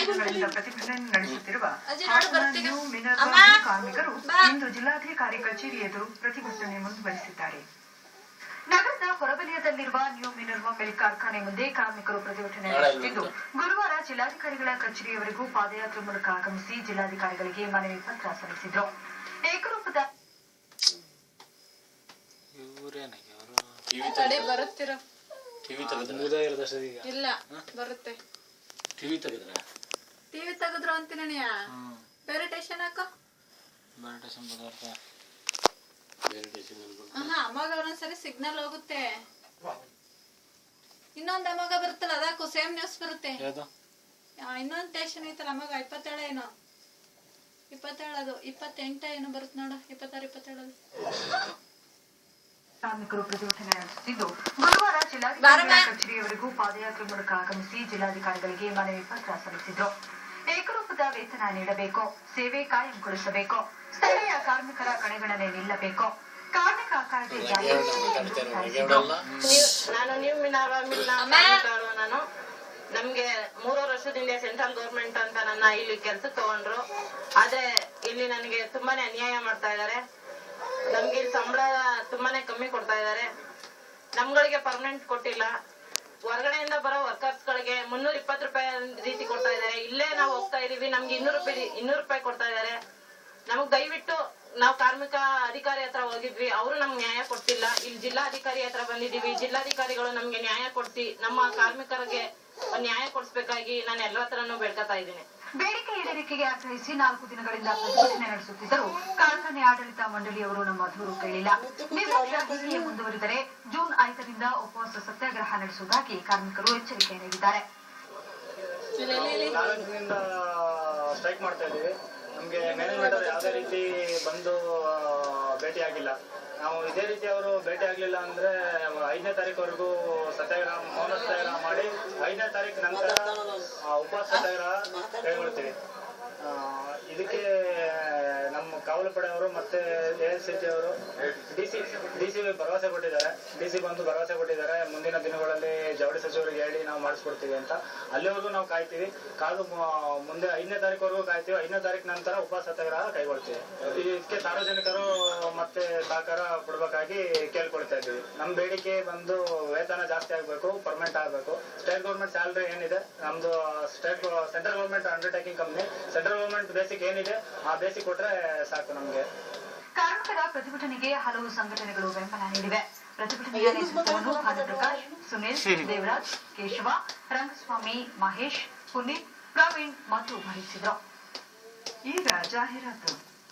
ದಿನಗಳಿಂದ ಪ್ರತಿಭಟನೆ ನಡೆಸುತ್ತಿರುವ ನ್ಯೂ ಮಿನರ್ವಾ ಕಾರ್ಮಿಕರು ಇಂದು ಜಿಲ್ಲಾಧಿಕಾರಿ ಕಚೇರಿ ಎದುರು ಪ್ರತಿಭಟನೆ ಮುಂದುವರಿಸಿದ್ದಾರೆ. ನಗರದ ಹೊರವಲಯದಲ್ಲಿರುವ ನ್ಯೂ ಮಿನರ್ವಾ ಮಿಲ್ ಕಾರ್ಖಾನೆ ಮುಂದೆ ಕಾರ್ಮಿಕರು ಪ್ರತಿಭಟನೆ ನಡೆಸುತ್ತಿದ್ದು, ಗುರುವಾರ ಜಿಲ್ಲಾಧಿಕಾರಿಗಳ ಕಚೇರಿಯವರೆಗೂ ಪಾದಯಾತ್ರೆ ಮೂಲಕ ಆಗಮಿಸಿ ಜಿಲ್ಲಾಧಿಕಾರಿಗಳಿಗೆ ಮನವಿ ಪತ್ರ ಸಲ್ಲಿಸಿದರು. ಏಕರೂಪದ ಟಿವಿ ತೆಗೆದ್ರು ಅಂತೀನಿ. ಬೇರೆ ಟೇಷನ್ ಹಾಕೋ. ಅವಾಗ ಒಂದೊಂದ್ಸರಿ ಸಿಗ್ನಲ್ ಹೋಗುತ್ತೆ. ಇನ್ನೊಂದ್ ಅವಾಗ ಬರುತ್ತಲ್ಲ, ಅದಕ್ಕೂ ಸೇಮ್ ನ್ಯೂಸ್ ಬರುತ್ತೆ. ಇನ್ನೊಂದ್ ಸ್ಟೇಷನ್ ಐತಲ್ಲ ಅವಾಗ 27 ಏನೋ 27 ಅದು 28 ಏನೋ ಬರುತ್ತೆ ನೋಡು. 26 27 ಕಾರ್ಮಿಕರು ಪ್ರತಿಭಟನೆ ನಡೆಸುತ್ತಿದ್ದು, ಗುರುವಾರ ಜಿಲ್ಲಾಧಿಕಾರಿಗಳ ಕಚೇರಿಯವರೆಗೂ ಪಾದಯಾತ್ರೆ ಮೂಲಕ ಆಗಮಿಸಿ ಜಿಲ್ಲಾಧಿಕಾರಿಗಳಿಗೆ ಮನವಿ ಪತ್ರ ಸಲ್ಲಿಸಿದ್ರು. ಏಕರೂಪದ ವೇತನ ನೀಡಬೇಕು, ಸೇವೆ ಕಾಯಂಗೊಳಿಸಬೇಕು, ಸ್ಥಳೀಯ ಕಾರ್ಮಿಕರ ಕಡೆಗಣನೆ ನಿಲ್ಲಬೇಕು, ಕಾರ್ಮಿಕ ಕಾಯ್ದೆ ನಾನು ನ್ಯೂ ಮಿನರ್ವಾ ಮಿಲ್ನ ನಾನು ನಮ್ಗೆ 3 ವರ್ಷದಿಂದ ಸೆಂಟ್ರಲ್ ಗೌರ್ಮೆಂಟ್ ಅಂತ ನನ್ನ ಇಲ್ಲಿ ಕೆಲ್ಸಕ್ಕೆ ತಗೊಂಡ್ರು. ಆದ್ರೆ ಇಲ್ಲಿ ನನಗೆ ತುಂಬಾನೇ ಅನ್ಯಾಯ ಮಾಡ್ತಾ ಇದಾರೆ. ನಮ್ಗೆ ಇಲ್ಲಿ ಸಂಬಳ ತುಂಬಾನೇ ಕಮ್ಮಿ ಕೊಡ್ತಾ ಇದಾರೆ. ನಮ್ಗಳಿಗೆ ಪರ್ಮನೆಂಟ್ ಕೊಟ್ಟಿಲ್ಲ. ಹೊರಗಡೆಯಿಂದ ಬರೋ ವರ್ಕರ್ಸ್ ಗಳಿಗೆ 320 ರೂಪಾಯಿ ರೀತಿ ಕೊಡ್ತಾ ಇದಾರೆ. ಇಲ್ಲೇ ನಾವು ಹೋಗ್ತಾ ಇದೀವಿ, ನಮ್ಗೆ 200 ರೂಪಾಯಿ ಕೊಡ್ತಾ ಇದಾರೆ. ನಮಗ್ ದಯವಿಟ್ಟು ನಾವು ಕಾರ್ಮಿಕ ಅಧಿಕಾರಿ ಹತ್ರ ಹೋಗಿದ್ವಿ, ಅವರು ನಮ್ಗೆ ನ್ಯಾಯ ಕೊಡ್ತಿಲ್ಲ. ಇಲ್ಲಿ ಜಿಲ್ಲಾಧಿಕಾರಿ ಹತ್ರ ಬಂದಿದೀವಿ, ಜಿಲ್ಲಾಧಿಕಾರಿಗಳು ನಮ್ಗೆ ನ್ಯಾಯ ಕೊಡ್ಸಿ ನಮ್ಮ ಕಾರ್ಮಿಕರಿಗೆ ನ್ಯಾಯ ಕೊಡಿಸ್ಬೇಕಾಗಿ ನಾನು ಎಲ್ಲರ ಹತ್ರನೂ ಬೇಡ್ಕೊತಾ ಇದ್ದೀನಿ. ಬೇಡಿಕೆ ಈಡೇರಿಕೆಗೆ ಆಗ್ರಹಿಸಿ 4 ದಿನಗಳಿಂದ ಪ್ರತಿಭಟನೆ ನಡೆಸುತ್ತಿದ್ದರು. ಕಾರ್ಖಾನೆ ಆಡಳಿತ ಮಂಡಳಿಯವರು ನಮ್ಮ ದೂರು ಕೇಳಿಲ್ಲ. ಹೀಗೆ ಮುಂದುವರಿದರೆ ಜೂನ್ 5ರಿಂದ ಉಪವಾಸ ಸತ್ಯಾಗ್ರಹ ನಡೆಸುವುದಾಗಿ ಕಾರ್ಮಿಕರು ಎಚ್ಚರಿಕೆ ನೀಡಿದ್ದಾರೆ. ಸ್ಟ್ರೈಕ್ ಮಾಡ್ತಾ ಇದ್ದೀವಿ. ನಮ್ಗೆ ಮ್ಯಾನೇಜ್ಮೆಂಟ್ ಅವರು ಯಾವುದೇ ರೀತಿ ಬಂದು ಭೇಟಿ ಆಗಿಲ್ಲ. ನಾವು ಇದೇ ರೀತಿ ಅವರು ಭೇಟಿ ಆಗ್ಲಿಲ್ಲ ಅಂದ್ರೆ 5ನೇ ತಾರೀಕುವರೆಗೂ ಸತ್ಯಾಗ್ರಹ, ಮೌನ ಸತ್ಯಾಗ್ರಹ ಮಾಡಿ 5ನೇ ತಾರೀಕು ನಂತರ ಉಪವಾಸ ಸತ್ಯಾಗ್ರಹ ಕೈಗೊಳ್ತೀವಿ. ಇದಕ್ಕೆ ನಮ್ಮ ಕಾವಲು ಪಡೆಯವರು ಮತ್ತೆ ASCT ಅವರು ಡಿಸಿ ಭರವಸೆ ಕೊಟ್ಟಿದ್ದಾರೆ. ಡಿಸಿ ಬಂದು ಭರವಸೆ ಕೊಟ್ಟಿದ್ದಾರೆ, ಮುಂದಿನ ದಿನಗಳಲ್ಲಿ ಜವಳಿ ಸಚಿವರಿಗೆ ಹೇಳಿ ನಾವು ಮಾಡಿಸ್ಕೊಡ್ತೀವಿ ಅಂತ. ಅಲ್ಲಿವರೆಗೂ ನಾವು ಕಾಯ್ತೀವಿ. ಕಾದು ಮುಂದೆ 5ನೇ ತಾರೀಕುವರೆಗೂ ಕಾಯ್ತೀವಿ. 5ನೇ ತಾರೀಕು ನಂತರ ಉಪವಾಸ ಸತ್ಯಾಗ್ರಹ ಕೈಗೊಳ್ತೀವಿ. ಇದಕ್ಕೆ ಸಾರ್ವಜನಿಕರು ಮತ್ತೆ ಸಹಕಾರ ಕೊಡ್ಬೇಕಾಗಿ ಕೇಳ್ಕೊಳ್ತಾ ಇದ್ದೀವಿ. ನಮ್ಮ ಬೇಡಿಕೆ ಬಂದು ವೇತನ ಜಾಸ್ತಿ ಆಗ್ಬೇಕು, ಪರ್ಮನೆಂಟ್ ಆಗ್ಬೇಕು. ಸ್ಟೇಟ್ ಗೌರ್ಮೆಂಟ್ ಸ್ಯಾಲರಿ ಏನಿದೆ, ನಮ್ದು central government undertaking company, central government basic ಏನಿದೆ ಆ ಬೇಸಿಕ್ ಕೊಟ್ರೆ ಸಾಕು ನಮ್ಗೆ. ಕಾರ್ಮಿಕರ ಪ್ರತಿಭಟನೆಗೆ ಹಲವು ಸಂಘಟನೆಗಳು ಬೆಂಬಲ ನೀಡಿವೆ. ಪ್ರತಿಭಟನೆಯ ನೇತೃತ್ವವನ್ನು ಭಾನುಪ್ರಕಾಶ್, ಸುನಿಲ್, ದೇವರಾಜ್, ಕೇಶವ, ರಂಗಸ್ವಾಮಿ, ಮಹೇಶ್, ಪುನೀತ್, ಪ್ರವೀಣ್ ಮತ್ತು ವಹಿಸಿದರು. ಈಗ ಜಾಹೀರಾತು.